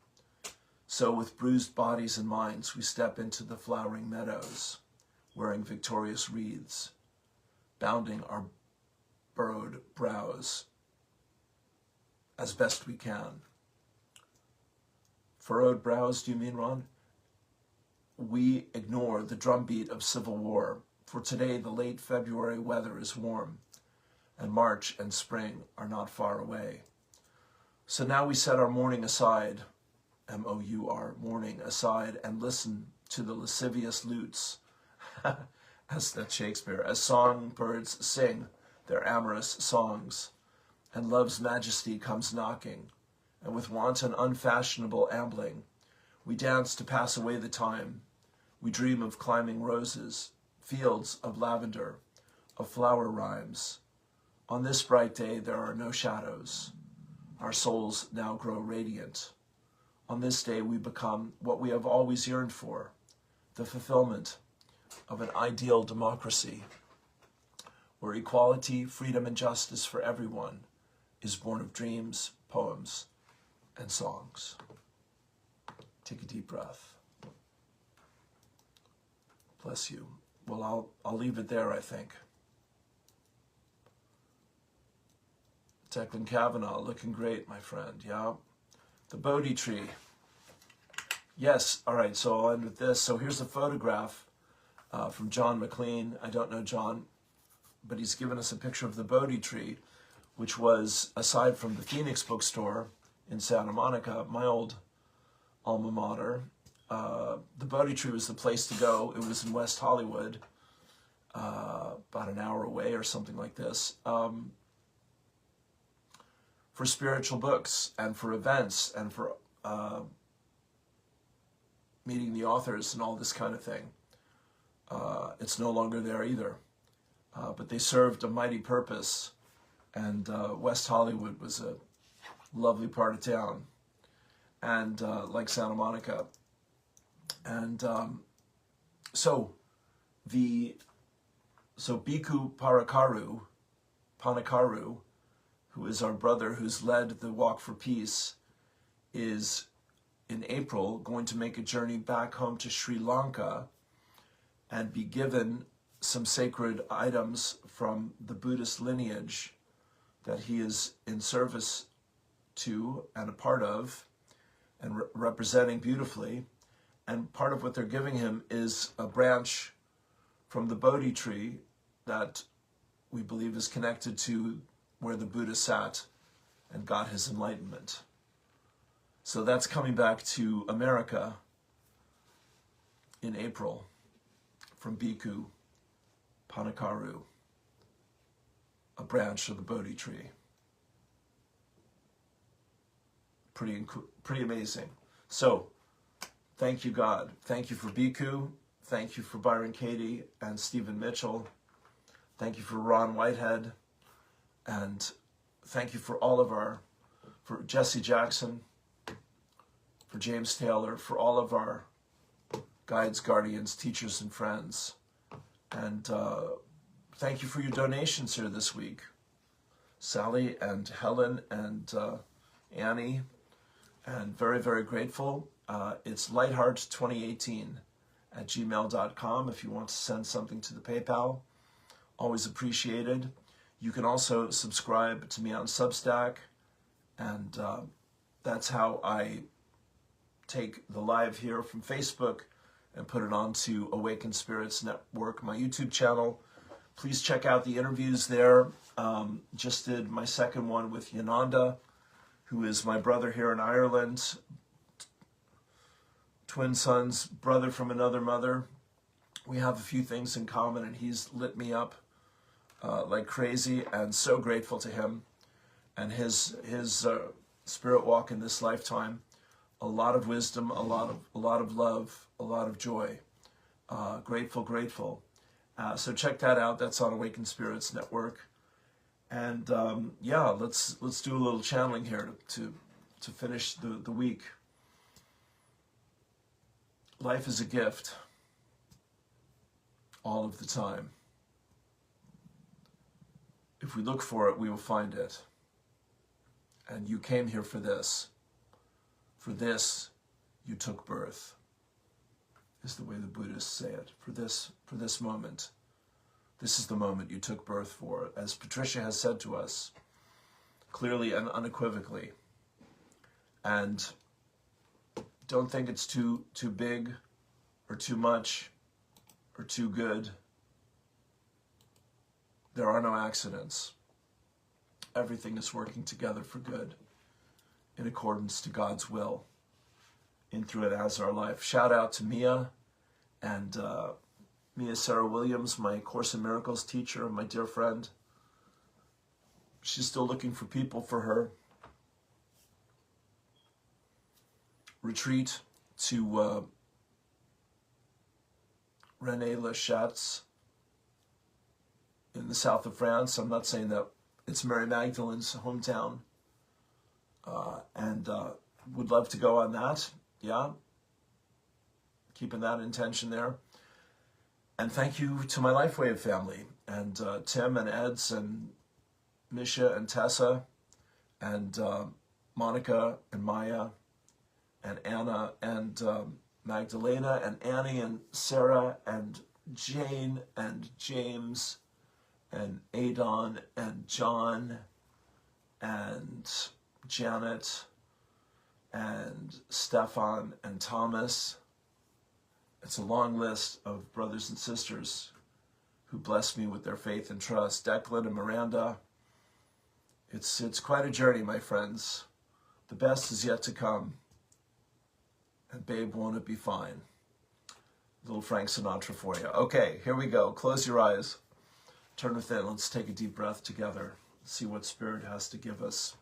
A: So with bruised bodies and minds, we step into the flowering meadows, wearing victorious wreaths, bounding our burrowed brows as best we can. Furrowed brows, do you mean, Ron? We ignore the drumbeat of civil war, for today the late February weather is warm, and March and spring are not far away. So now we set our mourning aside, M-O-U-R, mourning aside, and listen to the lascivious lutes, as that's Shakespeare, as songbirds sing their amorous songs, and love's majesty comes knocking, and with wanton unfashionable ambling, we dance to pass away the time. We dream of climbing roses, fields of lavender, of flower rhymes. On this bright day there are no shadows. Our souls now grow radiant. On this day we become what we have always yearned for, the fulfillment of an ideal democracy, where equality, freedom, and justice for everyone is born of dreams, poems, and songs. Take a deep breath. Bless you. Well, I'll leave it there, I think. Declan Kavanaugh, looking great, my friend. Yeah. The Bodhi tree. Yes. All right. So I'll end with this. So here's a photograph from John McLean. I don't know John, but he's given us a picture of the Bodhi tree, which was, aside from the Phoenix bookstore in Santa Monica, my old alma mater, the Bodhi tree was the place to go. It was in West Hollywood, about an hour away or something like this, for spiritual books and for events and for meeting the authors and all this kind of thing. It's no longer there either. But they served a mighty purpose, and West Hollywood was a lovely part of town, and like Santa Monica. And so Bhikkhu Panakaru, who is our brother who's led the Walk for Peace, is in April going to make a journey back home to Sri Lanka and be given some sacred items from the Buddhist lineage that he is in service to and a part of and representing beautifully. And part of what they're giving him is a branch from the Bodhi tree that we believe is connected to where the Buddha sat and got his enlightenment. So that's coming back to America in April from Bhikkhu Panakaru, a branch of the Bodhi tree. Pretty amazing. So, thank you, God. Thank you for Bhikkhu. Thank you for Byron Katie and Stephen Mitchell. Thank you for Ron Whitehead. And thank you for all of for Jesse Jackson, for James Taylor, for all of our guides, guardians, teachers, and friends. And thank you for your donations here this week. Sally and Helen and Annie, and very, very grateful. It's lightheart2018@gmail.com if you want to send something to the PayPal. Always appreciated. You can also subscribe to me on Substack, and that's how I take the live here from Facebook and put it onto Awakened Spirits Network, my YouTube channel. Please check out the interviews there. Just did my second one with Yananda, who is my brother here in Ireland. Twin sons, brother from another mother. We have a few things in common, and he's lit me up like crazy, and so grateful to him and his spirit walk in this lifetime. A lot of wisdom, a lot of love, a lot of joy. Grateful. So check that out. That's on Awakened Spirits Network. And yeah, let's do a little channeling here to finish the week. Life is a gift all of the time. If we look for it, we will find it. And you came here for this. For this, you took birth, is the way the Buddhists say it. For this moment. This is the moment you took birth for, as Patricia has said to us, clearly and unequivocally. And don't think it's too big or too much or too good. There are no accidents. Everything is working together for good, in accordance to God's will, in, through, and as our life. Shout out to Mia and Mia Sarah Williams, my Course in Miracles teacher and my dear friend. She's still looking for people for her retreat to René Lachatz in the south of France. I'm not saying that it's Mary Magdalene's hometown. And would love to go on that. Yeah. Keeping that intention there. And thank you to my LifeWave family, and Tim and Eds and Misha and Tessa and Monica and Maya and Anna and Magdalena and Annie and Sarah and Jane and James and Adon and John and Janet and Stefan and Thomas. It's a long list of brothers and sisters who blessed me with their faith and trust. Declan and Miranda. It's quite a journey, my friends. The best is yet to come. And babe, won't it be fine? Little Frank Sinatra for you. Okay, here we go. Close your eyes. Turn within. Let's take a deep breath together. See what Spirit has to give us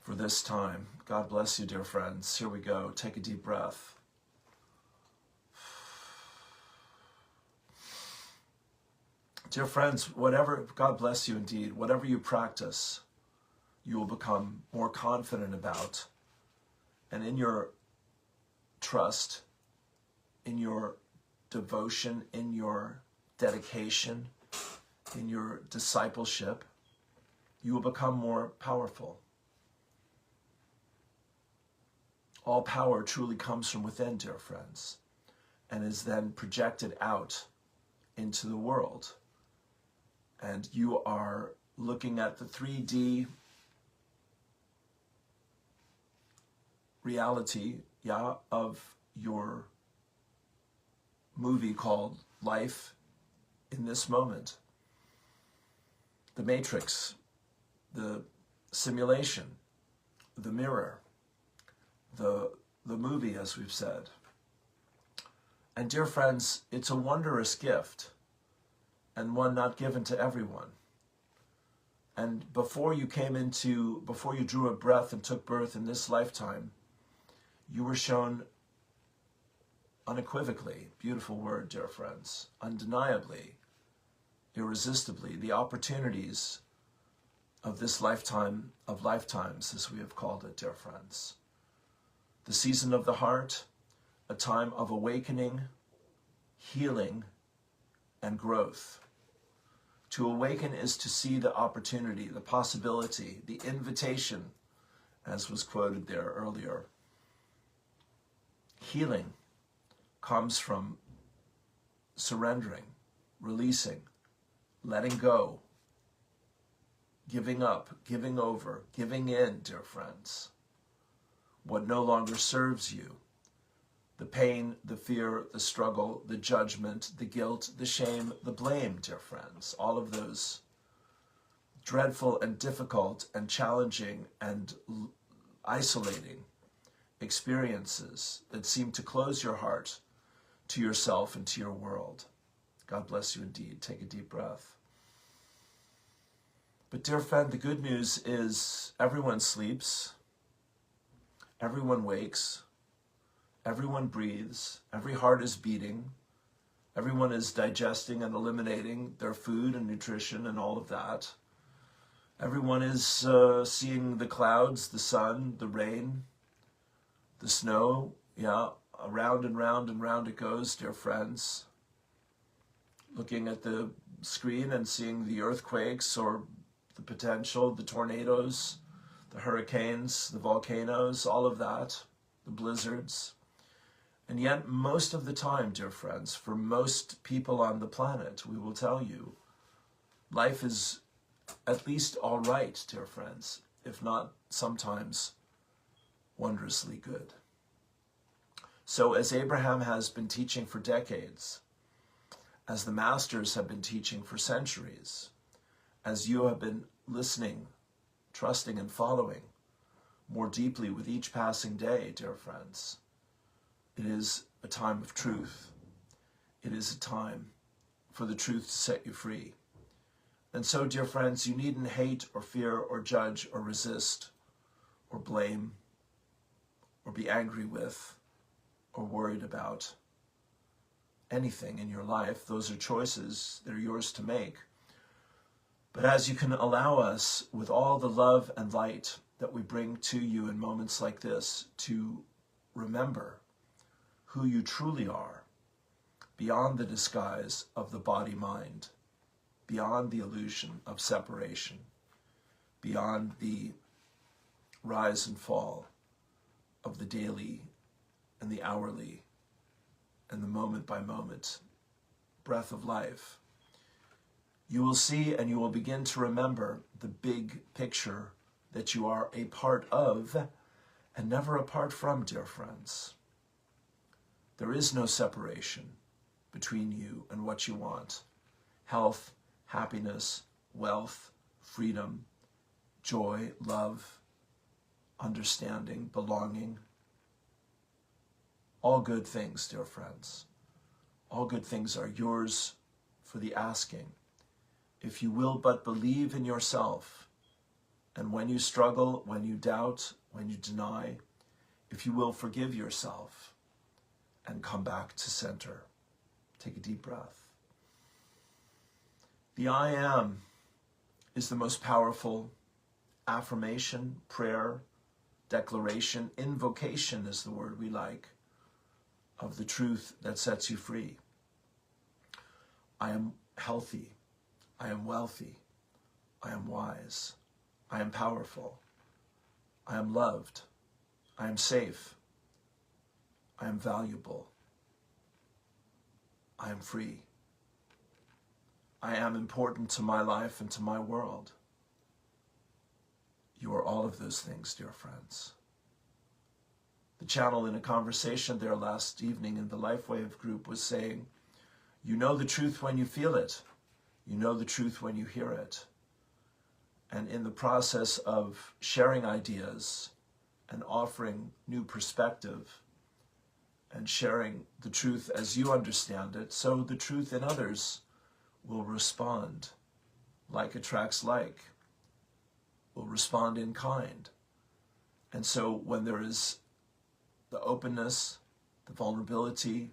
A: for this time. God bless you, dear friends. Here we go. Take a deep breath. Dear friends, whatever, God bless you indeed, whatever you practice, you will become more confident about. And in your trust, in your devotion, in your dedication, in your discipleship, you will become more powerful. All power truly comes from within, dear friends, and is then projected out into the world. And you are looking at the 3D reality, of your movie called Life in this moment. The matrix, the simulation, the mirror, the movie, as we've said. And dear friends, it's a wondrous gift, and one not given to everyone. And before you drew a breath and took birth in this lifetime, you were shown unequivocally, beautiful word, dear friends, undeniably, irresistibly, the opportunities of this lifetime of lifetimes, as we have called it, dear friends. The season of the heart, a time of awakening, healing, and growth. To awaken is to see the opportunity, the possibility, the invitation, as was quoted there earlier. Healing comes from surrendering, releasing, letting go, giving up, giving over, giving in, dear friends. What no longer serves you. The pain, the fear, the struggle, the judgment, the guilt, the shame, the blame, dear friends. All of those dreadful and difficult and challenging and isolating experiences that seem to close your heart to yourself and to your world. God bless you indeed. Take a deep breath. But dear friend, the good news is everyone sleeps, everyone wakes, everyone breathes, every heart is beating, everyone is digesting and eliminating their food and nutrition and all of that. Everyone is seeing the clouds, the sun, the rain, the snow, around and round and round it goes, dear friends. Looking at the screen and seeing the earthquakes or the potential, the tornadoes, the hurricanes, the volcanoes, all of that, the blizzards. And yet, most of the time, dear friends, for most people on the planet, we will tell you, life is at least all right, dear friends, if not sometimes wondrously good. So as Abraham has been teaching for decades, as the masters have been teaching for centuries, as you have been listening, trusting, and following more deeply with each passing day, dear friends, it is a time of truth. It is a time for the truth to set you free. And so, dear friends, you needn't hate or fear or judge or resist or blame or be angry with or worried about anything in your life. Those are choices that are yours to make. But as you can allow us, with all the love and light that we bring to you in moments like this, to remember who you truly are, beyond the disguise of the body-mind, beyond the illusion of separation, beyond the rise and fall of the daily and the hourly and the moment by moment breath of life, you will see and you will begin to remember the big picture that you are a part of and never apart from, dear friends. There is no separation between you and what you want. Health, happiness, wealth, freedom, joy, love, understanding, belonging. All good things, dear friends. All good things are yours for the asking. If you will but believe in yourself, and when you struggle, when you doubt, when you deny, if you will forgive yourself and come back to center. Take a deep breath. The I am is the most powerful affirmation, prayer, declaration, invocation is the word we like, of the truth that sets you free. I am healthy. I am wealthy. I am wise. I am powerful. I am loved. I am safe. I am valuable. I am free. I am important to my life and to my world. You are all of those things, dear friends. The channel in a conversation there last evening in the LifeWave group was saying, you know the truth when you feel it. You know the truth when you hear it. And in the process of sharing ideas and offering new perspective and sharing the truth as you understand it, so the truth in others will respond. Like attracts like, will respond in kind. And so when there is the openness, the vulnerability,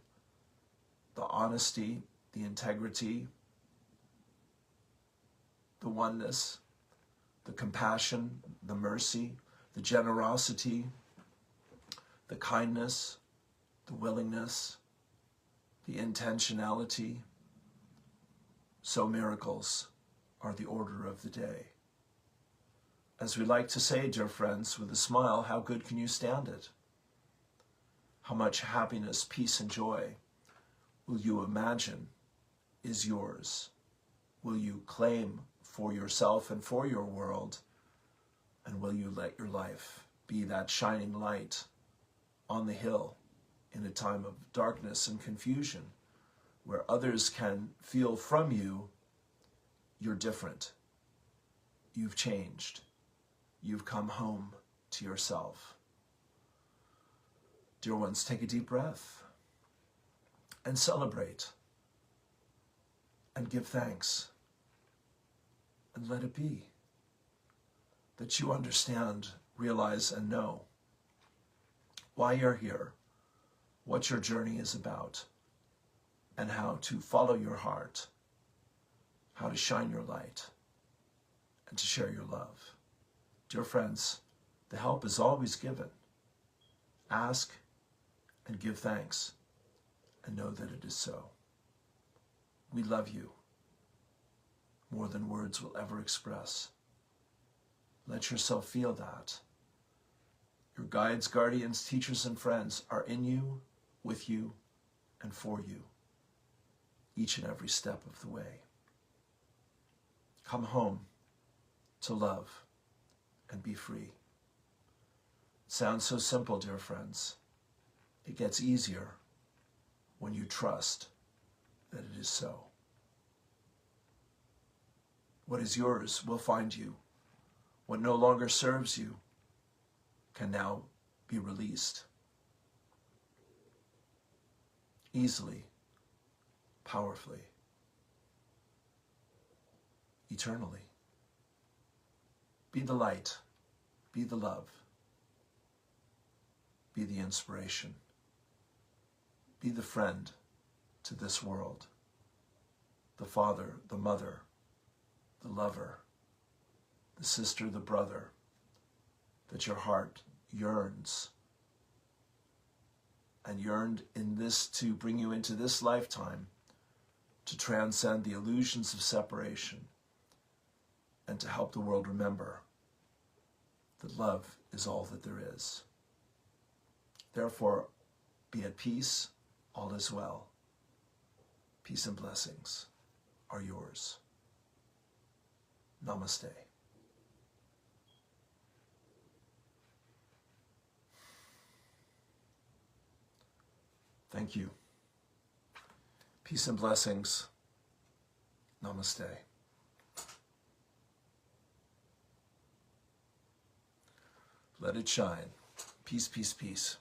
A: the honesty, the integrity, the oneness, the compassion, the mercy, the generosity, the kindness, the willingness, the intentionality, so miracles are the order of the day. As we like to say, dear friends, with a smile, how good can you stand it? How much happiness, peace, and joy will you imagine is yours? Will you claim for yourself and for your world? And will you let your life be that shining light on the hill in a time of darkness and confusion, where others can feel from you, you're different. You've changed. You've come home to yourself. Dear ones, take a deep breath and celebrate and give thanks and let it be that you understand, realize, and know why you're here, what your journey is about, and how to follow your heart, how to shine your light, and to share your love. Dear friends, the help is always given. Ask and give thanks, and know that it is so. We love you more than words will ever express. Let yourself feel that. Your guides, guardians, teachers, and friends are in you, with you, and for you, each and every step of the way. Come home to love and be free. It sounds so simple, dear friends. It gets easier when you trust that it is so. What is yours will find you. What no longer serves you can now be released. Easily, powerfully, eternally. Be the light, be the love, be the inspiration, be the friend to this world, the father, the mother, the lover, the sister, the brother, that your heart yearns and yearned in this to bring you into this lifetime to transcend the illusions of separation and to help the world remember that love is all that there is. Therefore, be at peace, all is well. Peace and blessings are yours. Namaste. Thank you. Peace and blessings. Namaste. Let it shine. Peace, peace, peace.